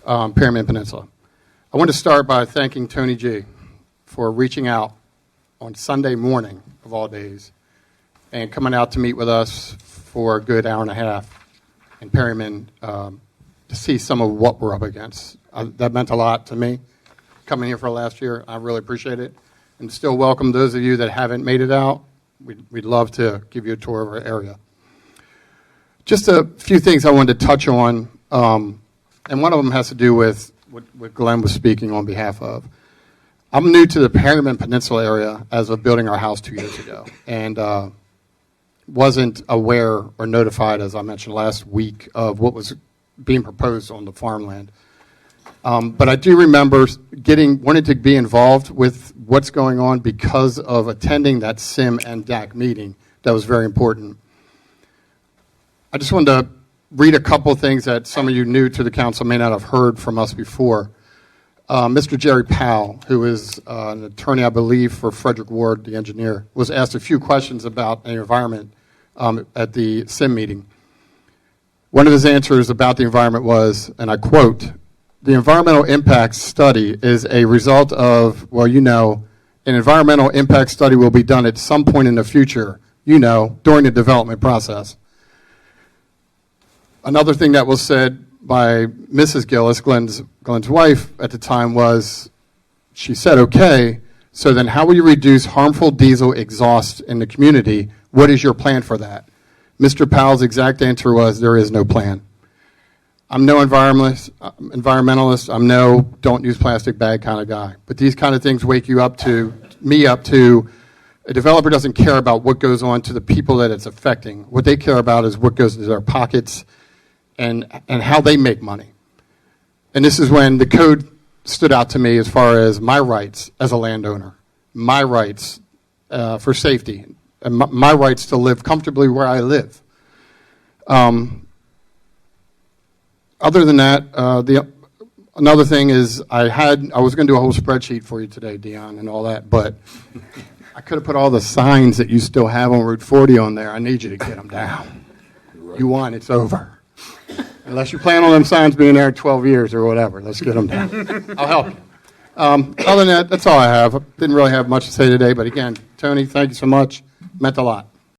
Permian Peninsula. I want to start by thanking Tony G for reaching out on Sunday morning, of all days, and coming out to meet with us for a good hour and a half in Perryman to see some of what we're up against. That meant a lot to me, coming here for last year. I really appreciate it. And still welcome those of you that haven't made it out. We'd love to give you a tour of our area. Just a few things I wanted to touch on, and one of them has to do with what Glenn was speaking on behalf of. I'm new to the Perryman Peninsula area as of building our house 2 years ago, and wasn't aware or notified, as I mentioned last week, of what was being proposed on the farmland. But I do remember wanting to be involved with what's going on because of attending that SIM and DAC meeting. That was very important. I just wanted to read a couple things that some of you new to the council may not have heard from us before. Mr. Jerry Powell, who is an attorney, I believe, for Frederick Ward, the engineer, was asked a few questions about the environment at the SIM meeting. One of his answers about the environment was, and I quote, "The environmental impact study is a result of, well, an environmental impact study will be done at some point in the future, during the development process." Another thing that was said by Mrs. Gillis, Glenn's wife at the time, was, she said, "Okay, so then how will you reduce harmful diesel exhaust in the community? What is your plan for that?" Mr. Powell's exact answer was, "There is no plan." I'm no environmentalist. I'm no don't use plastic bag kind of guy. But these kind of things wake me up to a developer doesn't care about what goes on to the people that it's affecting. What they care about is what goes into their pockets and how they make money. And this is when the code stood out to me as far as my rights as a landowner, my rights for safety, and my rights to live comfortably where I live. Other than that, another thing is I was going to do a whole spreadsheet for you today, Dion, and all that, but I could have put all the signs that you still have on Route 40 on there. I need you to get them down. Right. You won, it's over. Unless you plan on them signs being there 12 years or whatever. Let's get them down. I'll help you. Other than that, that's all I have. Didn't really have much to say today, but again, Tony, thank you so much. Meant a lot.